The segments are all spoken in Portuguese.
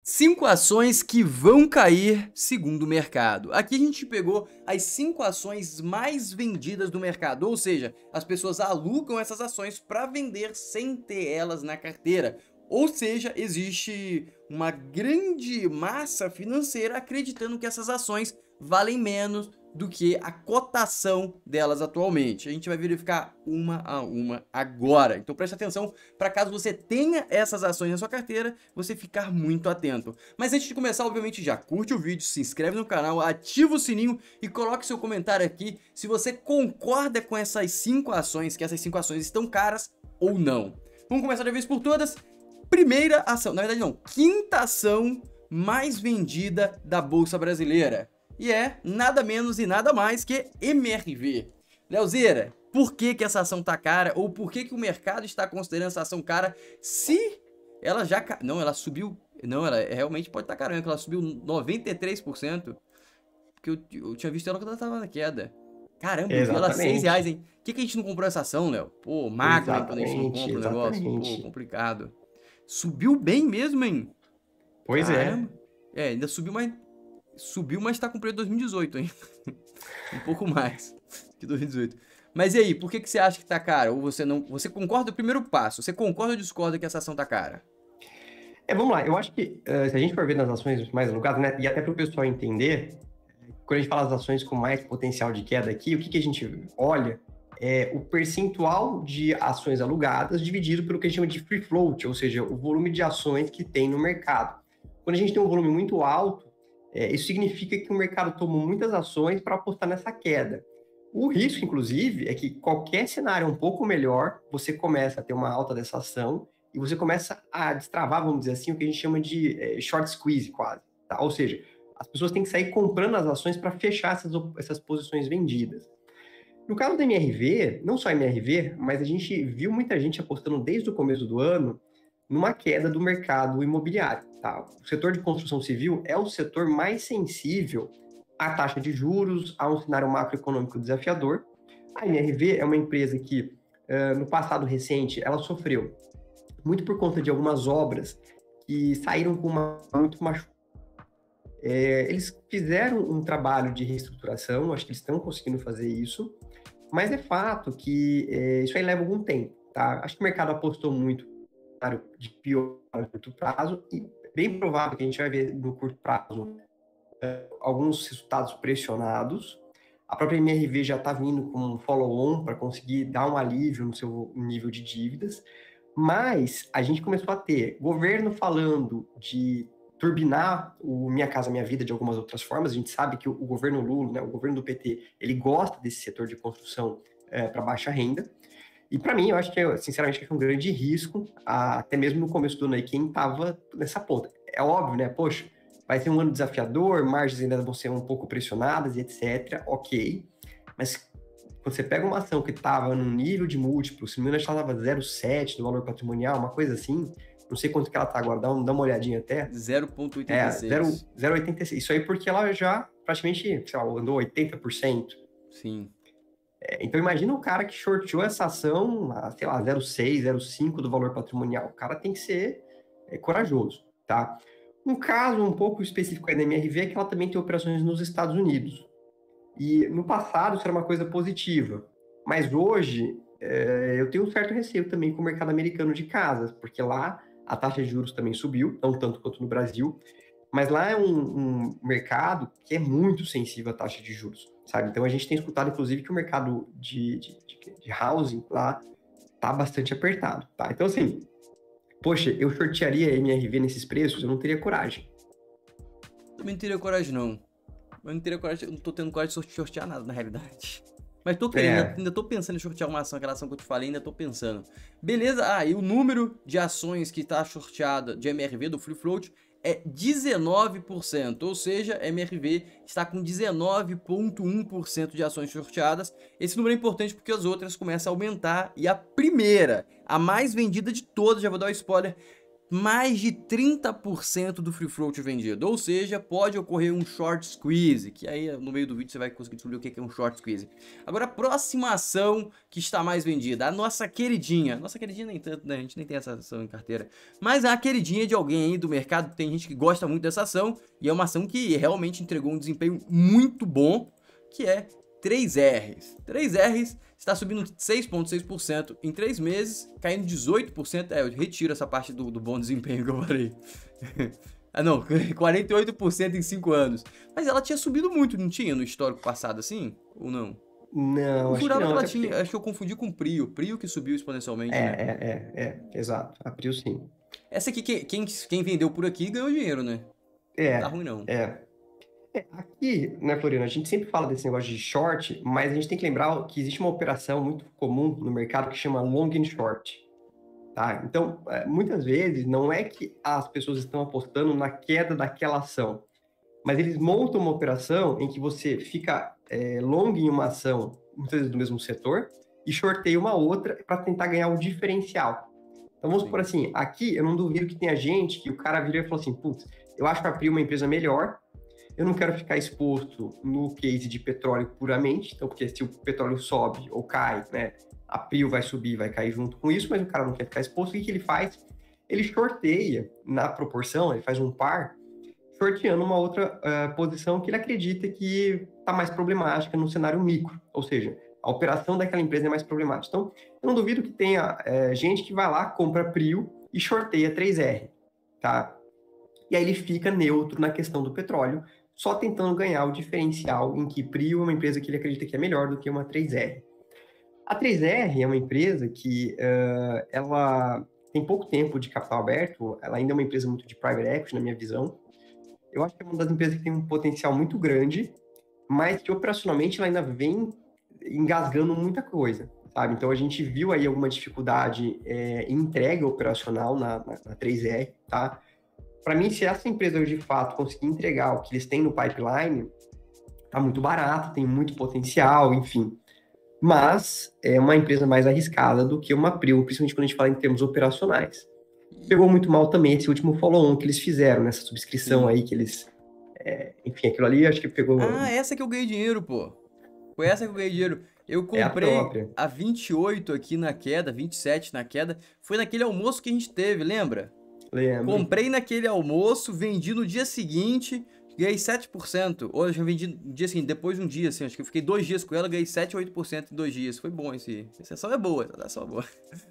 5 ações que vão cair segundo o mercado. Aqui a gente pegou as 5 ações mais vendidas do mercado, ou seja, as pessoas alugam essas ações para vender sem ter elas na carteira. Ou seja, existe uma grande massa financeira acreditando que essas ações valem menos do que a cotação delas atualmente. A gente vai verificar uma a uma agora. Então preste atenção para caso você tenha essas ações na sua carteira, você ficar muito atento. Mas antes de começar, obviamente já curte o vídeo, se inscreve no canal, ativa o sininho e coloque seu comentário aqui se você concorda com essas 5 ações, que essas 5 ações estão caras ou não. Vamos começar de vez por todas. Primeira ação, na verdade não, quinta ação mais vendida da Bolsa Brasileira. E é nada menos e nada mais que MRV. Leozeira, por que essa ação tá cara? Ou por que o mercado está considerando essa ação cara se ela já... Não, ela subiu... Não, ela realmente pode estar cara, ela subiu 93%. Porque eu tinha visto ela quando ela tava na queda. Caramba, eu vi ela R$6, hein? Por que a gente não comprou essa ação, Léo? Pô, magro, hein, quando a gente não compra o negócio. Pô, complicado. Subiu bem mesmo, hein? Pois Caramba. Ainda subiu mais... Subiu, mas tá com preço de 2018, hein? Um pouco mais que 2018. Mas e aí, por que você acha que tá cara? Ou você não... Você concorda? O primeiro passo. Você concorda ou discorda que essa ação tá cara? Vamos lá. Eu acho que se a gente for ver nas ações mais alugadas, né? E até para o pessoal entender, quando a gente fala das ações com mais potencial de queda aqui, o que a gente olha é o percentual de ações alugadas dividido pelo que a gente chama de free float, ou seja, o volume de ações que tem no mercado. Quando a gente tem um volume muito alto, isso significa que o mercado tomou muitas ações para apostar nessa queda. O risco, inclusive, é que qualquer cenário um pouco melhor, você começa a ter uma alta dessa ação e você começa a destravar, vamos dizer assim, o que a gente chama de short squeeze quase. Tá? Ou seja, as pessoas têm que sair comprando as ações para fechar essas posições vendidas. No caso da MRV, não só MRV, mas a gente viu muita gente apostando desde o começo do ano numa queda do mercado imobiliário. Tá? O setor de construção civil é o setor mais sensível à taxa de juros, a um cenário macroeconômico desafiador. A MRV é uma empresa que, no passado recente, ela sofreu muito por conta de algumas obras que saíram com muito machucado. Eles fizeram um trabalho de reestruturação, acho que eles estão conseguindo fazer isso, mas é fato que isso aí leva algum tempo. Tá? Acho que o mercado apostou muito de pior no curto prazo e bem provável que a gente vai ver no curto prazo alguns resultados pressionados. A própria MRV já está vindo com um follow-on para conseguir dar um alívio no seu nível de dívidas, mas a gente começou a ter governo falando de turbinar o Minha Casa Minha Vida de algumas outras formas. A gente sabe que o governo Lula, né, o governo do PT, ele gosta desse setor de construção para baixa renda. E para mim, eu acho que, sinceramente, é um grande risco, até mesmo no começo do ano aí, quem estava nessa ponta. É óbvio, né? Poxa, vai ser um ano desafiador, margens ainda vão ser um pouco pressionadas e etc. Ok. Mas quando você pega uma ação que estava num nível de múltiplo, se não me engano, ela estava 0,7 do valor patrimonial, uma coisa assim, não sei quanto que ela está agora, dá uma olhadinha até. 0,86. 0,86. Isso aí porque ela já praticamente, sei lá, andou 80%. Sim. Então imagina o cara que shorteou essa ação a, sei lá, 0,6, 0,5 do valor patrimonial. O cara tem que ser corajoso, tá? Um caso um pouco específico aí da MRV é que ela também tem operações nos Estados Unidos. E no passado isso era uma coisa positiva. Mas hoje eu tenho um certo receio também com o mercado americano de casas, porque lá a taxa de juros também subiu, não tanto quanto no Brasil, mas lá é um mercado que é muito sensível à taxa de juros, sabe? Então a gente tem escutado, inclusive, que o mercado de housing lá tá bastante apertado, tá? Então, assim, poxa, eu shortearia MRV nesses preços? Eu não teria coragem. Também não teria coragem, não. Eu não teria coragem, eu não tô tendo coragem de shortear nada, na realidade. Mas tô querendo, ainda tô pensando em shortear uma ação, aquela ação que eu te falei, ainda tô pensando. Beleza, e o número de ações que tá shorteada de MRV, do Free Float, é 19%, ou seja, a MRV está com 19,1% de ações shorteadas. Esse número é importante porque as outras começam a aumentar e a primeira, a mais vendida de todas, já vou dar um spoiler, mais de 30% do free float vendido, ou seja, pode ocorrer um short squeeze, que aí no meio do vídeo você vai conseguir descobrir o que é um short squeeze. Agora a próxima ação que está mais vendida, a nossa queridinha nem tanto, né? A gente nem tem essa ação em carteira, mas é a queridinha de alguém aí do mercado, tem gente que gosta muito dessa ação, e é uma ação que realmente entregou um desempenho muito bom, que é 3Rs. 3Rs está subindo 6,6% em 3 meses, caindo 18%. Eu retiro essa parte do bom desempenho que eu falei. Ah, não, 48% em 5 anos. Mas ela tinha subido muito, não tinha no histórico passado assim? Ou não? Não, Eu acho que jurava que não. ela tinha, acho que eu confundi com o Prio. Prio que subiu exponencialmente, né? Exato. A Prio sim. Essa aqui, quem vendeu por aqui ganhou dinheiro, né? Não tá ruim, não. Aqui, né, Floriano, a gente sempre fala desse negócio de short, mas a gente tem que lembrar que existe uma operação muito comum no mercado que chama long and short, tá? Então, muitas vezes, não é que as pessoas estão apostando na queda daquela ação, mas eles montam uma operação em que você fica long em uma ação, muitas vezes do mesmo setor, e shorteia uma outra para tentar ganhar o diferencial. Então, vamos supor assim, aqui eu não duvido que tenha gente que o cara vira e falou assim, putz, eu acho que a Prio uma empresa melhor, eu não quero ficar exposto no case de petróleo puramente, então, porque se o petróleo sobe ou cai, né, a Prio vai subir, vai cair junto com isso, mas o cara não quer ficar exposto, o que ele faz? Ele shorteia na proporção, ele faz um par, shorteando uma outra posição que ele acredita que está mais problemática no cenário micro, ou seja, a operação daquela empresa é mais problemática. Então, eu não duvido que tenha gente que vai lá, compra Prio e shorteia 3R, tá? E aí ele fica neutro na questão do petróleo, só tentando ganhar o diferencial em que Prio é uma empresa que ele acredita que é melhor do que uma 3R. A 3R é uma empresa que ela tem pouco tempo de capital aberto, ela ainda é uma empresa muito de private equity, na minha visão. Eu acho que é uma das empresas que tem um potencial muito grande, mas que operacionalmente ela ainda vem engasgando muita coisa, sabe? Então a gente viu aí alguma dificuldade em entrega operacional na 3R, tá? Para mim, se essa empresa de fato conseguir entregar o que eles têm no pipeline, tá muito barato, tem muito potencial, enfim. Mas é uma empresa mais arriscada do que uma Prio, principalmente quando a gente fala em termos operacionais. Pegou muito mal também esse último follow-on que eles fizeram, nessa subscrição aí que eles... enfim, aquilo ali acho que pegou... Ah, essa que eu ganhei dinheiro, pô. Foi essa que eu ganhei dinheiro. Eu comprei a 28 aqui na queda, 27 na queda. Foi naquele almoço que a gente teve, lembra? Lembro. Comprei naquele almoço, vendi no dia seguinte, ganhei 7%. Hoje eu vendi no dia seguinte, depois de um dia, assim, acho que eu fiquei 2 dias com ela, ganhei 7 ou 8% em 2 dias. Foi bom essa ação é boa, essa ação é boa.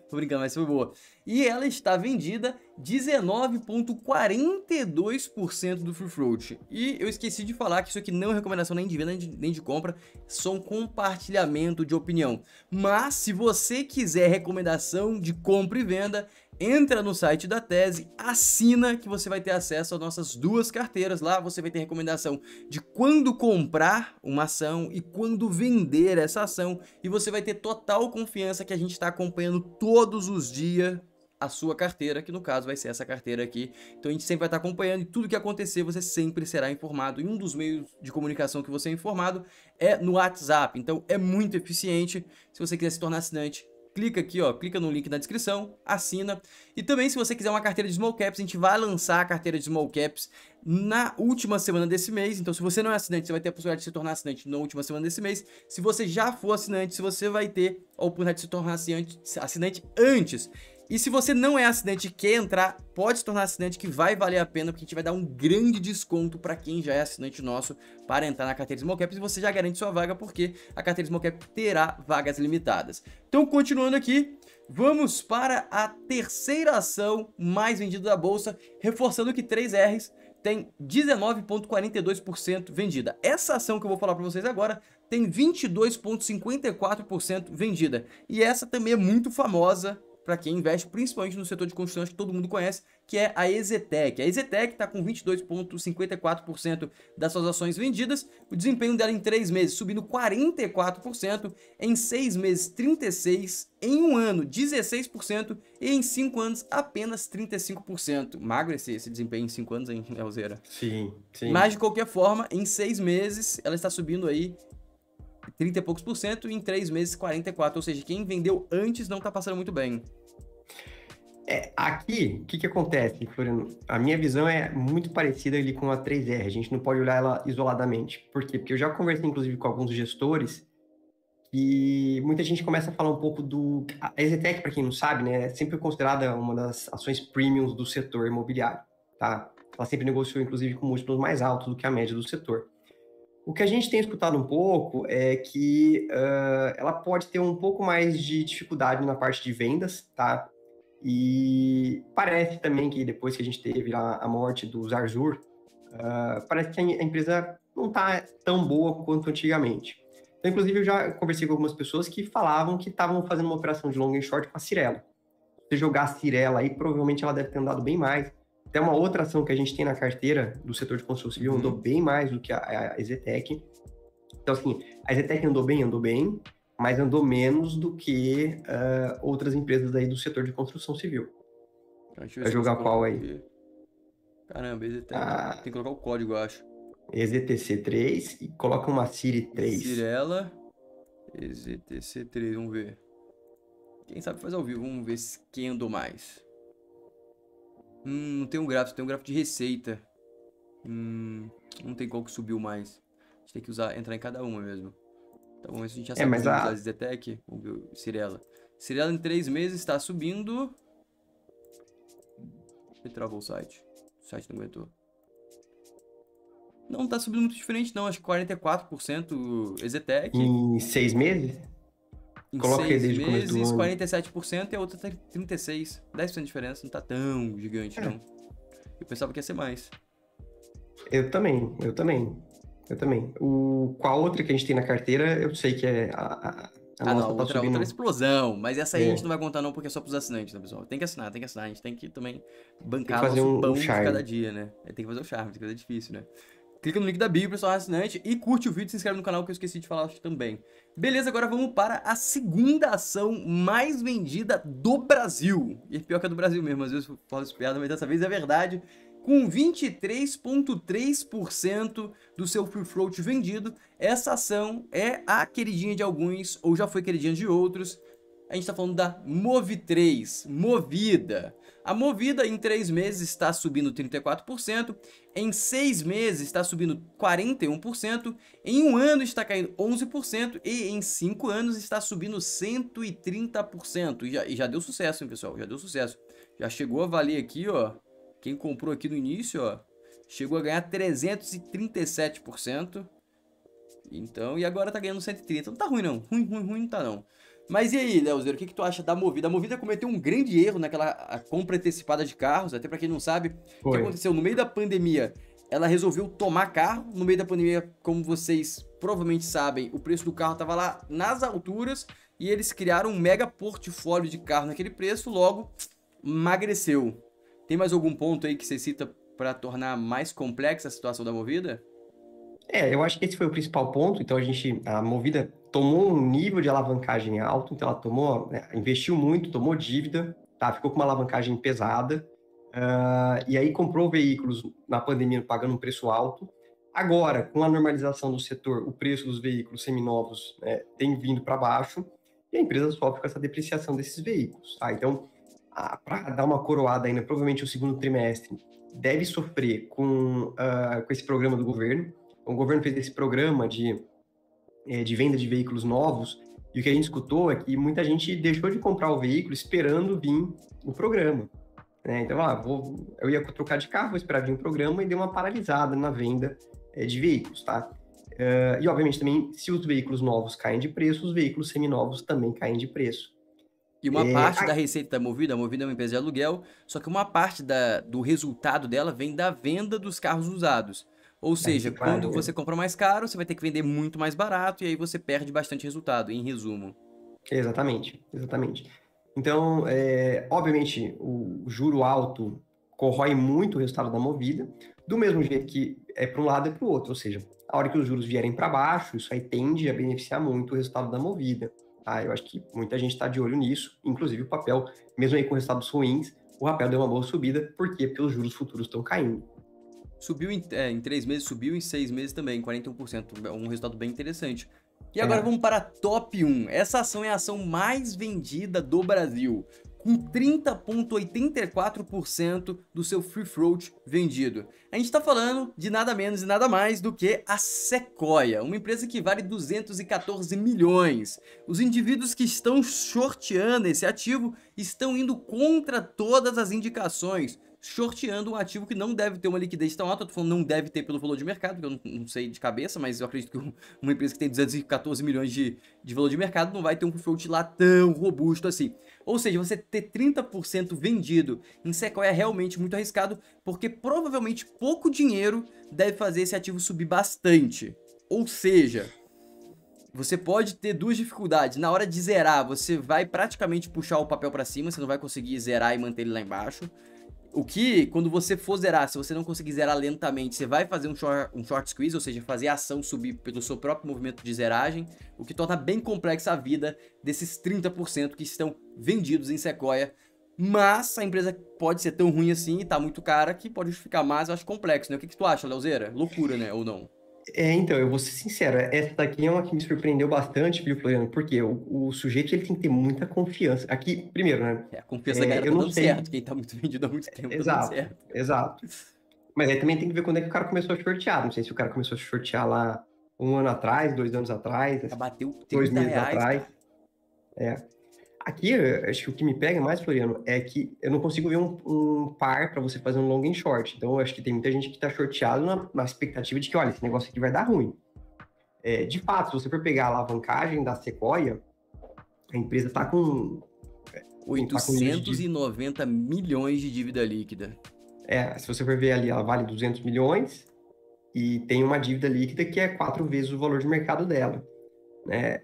Tô brincando, mas foi boa. E ela está vendida 19,42% do free float. E eu esqueci de falar que isso aqui não é recomendação nem de venda nem de compra, só um compartilhamento de opinião. Mas se você quiser recomendação de compra e venda, entra no site da Tese, assina que você vai ter acesso às nossas 2 carteiras. Lá você vai ter recomendação de quando comprar uma ação e quando vender essa ação. E você vai ter total confiança que a gente está acompanhando todos os dias a sua carteira, que no caso vai ser essa carteira aqui. Então a gente sempre vai estar acompanhando e tudo que acontecer você sempre será informado. E um dos meios de comunicação que você é informado é no WhatsApp. Então é muito eficiente. Se você quiser se tornar assinante, clica aqui, ó, clica no link na descrição, assina. E também se você quiser uma carteira de Small Caps, a gente vai lançar a carteira de Small Caps na última semana desse mês. Então se você não é assinante, você vai ter a possibilidade de se tornar assinante na última semana desse mês. Se você já for assinante, você vai ter a oportunidade de se tornar assinante antes. E se você não é assinante e quer entrar, pode se tornar assinante, que vai valer a pena, porque a gente vai dar um grande desconto para quem já é assinante nosso para entrar na carteira Small Caps, e você já garante sua vaga, porque a carteira Small Cap terá vagas limitadas. Então, continuando aqui, vamos para a terceira ação mais vendida da bolsa, reforçando que 3Rs tem 19,42% vendida. Essa ação que eu vou falar para vocês agora tem 22,54% vendida. E essa também é muito famosa para quem investe, principalmente no setor de construção, que todo mundo conhece, que é a EZTEC. A EZTEC está com 22,54% das suas ações vendidas, o desempenho dela em 3 meses subindo 44%, em 6 meses 36%, em um ano 16% e em 5 anos apenas 35%. Magro esse desempenho em 5 anos, hein, Elzeira? Sim. Mas de qualquer forma, em 6 meses ela está subindo aí 30 e poucos por cento, e em 3 meses 44%, ou seja, quem vendeu antes não está passando muito bem. Aqui, o que acontece, Floriano? A minha visão é muito parecida ali com a 3R. A gente não pode olhar ela isoladamente. Por quê? Porque eu já conversei, inclusive, com alguns gestores e muita gente começa a falar um pouco do... A EZTEC, para quem não sabe, né, é sempre considerada uma das ações premiums do setor imobiliário, tá? Ela sempre negociou, inclusive, com múltiplos mais altos do que a média do setor. O que a gente tem escutado um pouco é que ela pode ter um pouco mais de dificuldade na parte de vendas, tá? E parece também que depois que a gente teve a morte do Zarzur, parece que a empresa não está tão boa quanto antigamente. Então, inclusive, eu já conversei com algumas pessoas que falavam que estavam fazendo uma operação de long and short com a Cyrela. Se você jogar a Cyrela aí, provavelmente ela deve ter andado bem mais. Até uma outra ação que a gente tem na carteira do setor de construção civil andou bem mais do que a EZTEC. Então, assim, a EZTEC andou bem, mas andou menos do que outras empresas aí do setor de construção civil. Vai jogar qual aí? Caramba, EZTEC. Tem que colocar o código, eu acho. EZTC3 e coloca uma Ciri 3. Cyrela, EZTC3, vamos ver. Quem sabe faz ao vivo, vamos ver quem andou mais. Não tem um gráfico, tem um gráfico de receita. Não tem qual que subiu mais. A gente tem que entrar em cada uma mesmo. Tá bom, isso a gente já sabe usar EZTEC. Vamos ver o Cyrela. Cyrela em 3 meses está subindo. Ele travou o site. O site não aguentou. Não tá subindo muito diferente não, acho que 44% EZTEC. Em 6 meses? Coloca aí desde o começo do ano. 47% e a outra tá 36%. 10% de diferença, não tá tão gigante não. Eu pensava que ia ser mais. Eu também. Qual a outra que a gente tem na carteira, eu sei que é a nossa tá subindo. Outra explosão, mas essa aí a gente não vai contar não, porque é só pros assinantes, né, pessoal? Tem que assinar, a gente tem que também bancar nosso pão de cada dia, né? Tem que fazer o charme, tem que fazer difícil, né? Clica no link da bio, pessoal, assinante, e curte o vídeo, se inscreve no canal que eu esqueci de falar também. Beleza, agora vamos para a segunda ação mais vendida do Brasil. E pior que é do Brasil mesmo, às vezes eu falo isso piada, mas dessa vez é verdade. Com 23,3% do seu free float vendido, essa ação é a queridinha de alguns, ou já foi queridinha de outros. A gente está falando da Move3, Movida. A Movida em 3 meses está subindo 34%, em 6 meses está subindo 41%, em 1 ano está caindo 11% e em 5 anos está subindo 130%. E já deu sucesso, hein, pessoal? Já deu sucesso. Já chegou a valer aqui, ó. Quem comprou aqui no início, ó, chegou a ganhar 337%. Então, e agora tá ganhando 130%. Não tá ruim, não. Ruim não tá, não. Mas e aí, Leozeiro, o que tu acha da Movida? A Movida cometeu um grande erro naquela compra antecipada de carros, até pra quem não sabe. O que aconteceu? No meio da pandemia, ela resolveu tomar carro. No meio da pandemia, como vocês provavelmente sabem, o preço do carro tava lá nas alturas e eles criaram um mega portfólio de carro naquele preço, logo emagreceu. Tem mais algum ponto aí que você cita para tornar mais complexa a situação da Movida? Eu acho que esse foi o principal ponto. Então, a Movida tomou um nível de alavancagem alto, então ela investiu muito, tomou dívida, tá? Ficou com uma alavancagem pesada, e aí comprou veículos na pandemia pagando um preço alto. Agora, com a normalização do setor, o preço dos veículos seminovos tem vindo para baixo, e a empresa sofre com essa depreciação desses veículos, tá? Então, para dar uma coroada ainda, provavelmente o segundo trimestre deve sofrer com esse programa do governo. O governo fez esse programa de venda de veículos novos, e o que a gente escutou é que muita gente deixou de comprar o veículo esperando vir o programa, né? Então, eu ia trocar de carro, vou esperar vir o programa, e deu uma paralisada na venda de veículos, tá? E, obviamente, também, se os veículos novos caem de preço, os veículos seminovos também caem de preço. E uma parte da receita da Movida, a Movida é uma empresa de aluguel, só que uma parte do resultado dela vem da venda dos carros usados. Ou seja, quando você compra mais caro, você vai ter que vender muito mais barato e aí você perde bastante resultado, em resumo. Exatamente. Então, obviamente, o juro alto corrói muito o resultado da Movida, do mesmo jeito que é para um lado e para o outro. Ou seja, a hora que os juros vierem para baixo, isso aí tende a beneficiar muito o resultado da Movida. Tá? Eu acho que muita gente está de olho nisso, inclusive o papel, mesmo aí com resultados ruins, o papel deu uma boa subida. Por quê? Porque os juros futuros estão caindo. Subiu em 3 meses, subiu em 6 meses também, 41%, um resultado bem interessante. E agora vamos para a top 1. Essa ação é a ação mais vendida do Brasil, com em 30,84% do seu free float vendido. A gente está falando de nada menos e nada mais do que a Sequoia, uma empresa que vale 214 milhões. Os indivíduos que estão shorteando esse ativo estão indo contra todas as indicações, shorteando um ativo que não deve ter uma liquidez tão alta. Eu tô falando não deve ter pelo valor de mercado, porque eu não sei de cabeça, mas eu acredito que uma empresa que tem 214 milhões de valor de mercado não vai ter um float lá tão robusto assim. Ou seja, você ter 30% vendido em Sequoia é realmente muito arriscado, porque provavelmente pouco dinheiro deve fazer esse ativo subir bastante. Ou seja, você pode ter duas dificuldades. Na hora de zerar, você vai praticamente puxar o papel para cima, você não vai conseguir zerar e manter ele lá embaixo. O que, quando você for zerar, se você não conseguir zerar lentamente, você vai fazer um short squeeze, ou seja, fazer a ação subir pelo seu próprio movimento de zeragem, o que torna bem complexa a vida desses 30% que estão vendidos em Sequoia. Mas a empresa pode ser tão ruim assim e tá muito cara que pode justificar, mas eu acho complexo, né? O que tu acha, Leozeira? Loucura, né? Ou não? Então, eu vou ser sincero, essa daqui é uma que me surpreendeu bastante, viu, Floriano? Porque o sujeito ele tem que ter muita confiança. Aqui, primeiro, né? A confiança da galera Eu tá não dando sei. certo. Quem tá muito vendido há muito tempo tá dando Exato, certo. exato. Mas aí também tem que ver quando é que o cara começou a shortear. Não sei se o cara começou a shortear lá 1 ano atrás, 2 anos atrás, Já bateu 2 30 meses reais, atrás. cara. Aqui, eu acho que o que me pega mais, Floriano, é que eu não consigo ver um par para você fazer um long and short. Então, eu acho que tem muita gente que está shorteado na expectativa de que, olha, esse negócio aqui vai dar ruim. De fato, se você for pegar a alavancagem da Sequoia, a empresa está com... 890 milhões de dívida líquida. Se você for ver ali, ela vale 200 milhões e tem uma dívida líquida que é 4 vezes o valor de mercado dela. Né?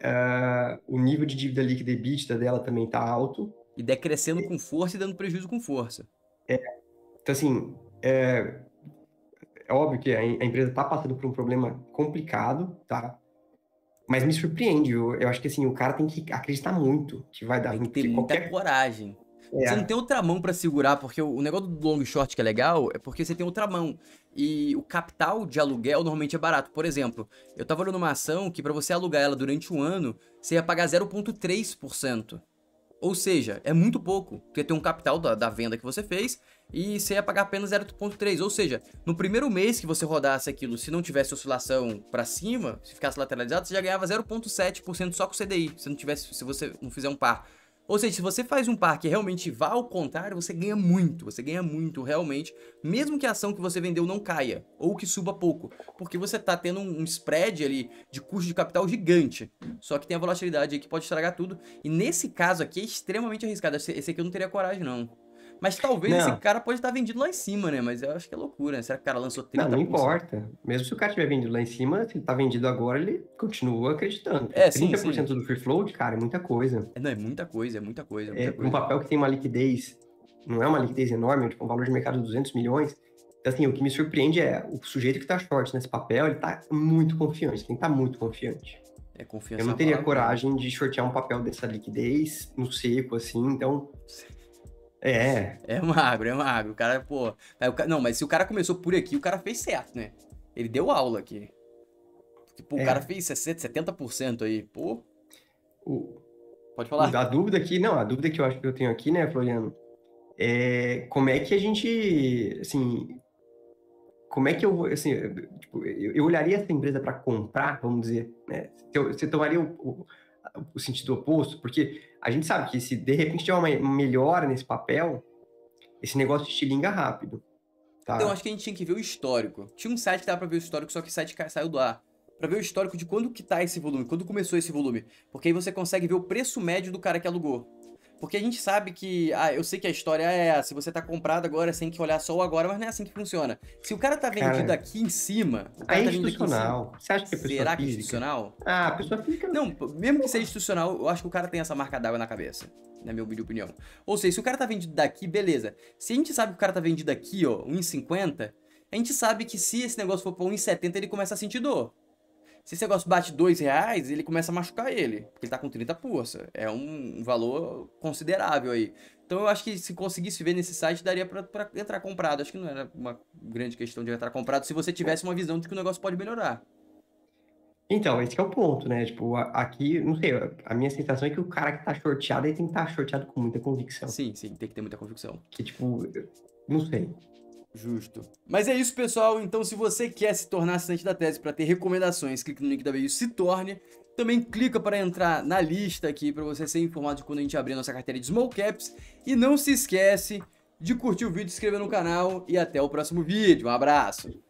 O nível de dívida líquida e EBITDA dela também está alto. E decrescendo com força e dando prejuízo com força. Então, assim, é óbvio que a empresa está passando por um problema complicado, tá? Mas me surpreende, eu acho que assim, o cara tem que acreditar muito que vai dar Tem que ruim. ter muita coragem. Você não tem outra mão pra segurar, porque o negócio do long short que é legal é porque você tem outra mão. E o capital de aluguel normalmente é barato. Por exemplo, eu tava olhando uma ação que pra você alugar ela durante um ano, você ia pagar 0,3%. Ou seja, é muito pouco, porque tem um capital da venda que você fez e você ia pagar apenas 0,3. Ou seja, no primeiro mês que você rodasse aquilo, se não tivesse oscilação para cima, se ficasse lateralizado, você já ganhava 0,7% só com o CDI, se você não fizer um par. Ou seja, se você faz um par que realmente vá ao contrário, você ganha muito realmente, mesmo que a ação que você vendeu não caia, ou que suba pouco, porque você tá tendo um spread ali de custo de capital gigante, só que tem a volatilidade aí que pode estragar tudo, e nesse caso aqui é extremamente arriscado, esse aqui eu não teria coragem não. Mas talvez esse cara pode estar vendido lá em cima, né? Mas eu acho que é loucura, né? Será que o cara lançou 30%? Não importa. Mesmo se o cara tiver vendido lá em cima, se ele tá vendido agora, ele continua acreditando. Sim, 30% do free float, cara, é muita coisa. Não, é muita coisa. Um papel que tem uma liquidez, não é uma liquidez enorme, tipo um valor de mercado de 200 milhões. Então, assim, o que me surpreende é o sujeito que tá short nesse papel, ele tá muito confiante, tem que estar muito confiante. Confiança. Eu não teria coragem de shortear um papel dessa liquidez no seco, assim, então... É magro. O cara, pô... Não, mas se o cara começou por aqui, o cara fez certo, né? Ele deu aula aqui. Porque, pô, o cara fez 70% aí, pô... Pode falar. A dúvida que eu acho que eu tenho aqui, né, Floriano, é como é que a gente, assim... Como é que eu vou, assim... Tipo, eu olharia essa empresa para comprar, vamos dizer, né? Você tomaria o sentido oposto, porque a gente sabe que se de repente tiver uma melhora nesse papel, esse negócio estilinga rápido. Tá? Então, acho que a gente tinha que ver o histórico. Tinha um site que dava pra ver o histórico, só que o site saiu do ar. Pra ver o histórico de quando que tá esse volume, quando começou esse volume. Porque aí você consegue ver o preço médio do cara que alugou. Porque a gente sabe que... eu sei que a história é se você tá comprado agora, você tem que olhar só o agora, mas não é assim que funciona. Se o cara tá vendido aqui em cima... O cara é tá institucional. Você acha que é pessoa física? Será que é institucional? Pessoa física... Não, mesmo que seja institucional, eu acho que o cara tem essa marca d'água na cabeça. Na minha opinião. Ou seja, se o cara tá vendido daqui, beleza. Se a gente sabe que o cara tá vendido aqui, ó, 1,50, a gente sabe que se esse negócio for pra 1,70, ele começa a sentir dor. Se esse negócio bate R$2, ele começa a machucar ele. Porque ele tá com 30 pulsa. É um valor considerável aí. Então eu acho que se conseguisse ver nesse site, daria pra entrar comprado. Acho que não era uma grande questão de entrar comprado se você tivesse uma visão de que o negócio pode melhorar. Então, esse que é o ponto, né? Tipo, aqui, não sei, a minha sensação é que o cara que tá shorteado, ele tem que estar shorteado com muita convicção. Sim, sim, tem que ter muita convicção. Que, tipo, não sei. Justo. Mas é isso, pessoal. Então, se você quer se tornar assinante da tese para ter recomendações, clique no link da bio e se torne. Também clica para entrar na lista aqui para você ser informado de quando a gente abrir a nossa carteira de Small Caps. E não se esquece de curtir o vídeo, se inscrever no canal e até o próximo vídeo. Um abraço!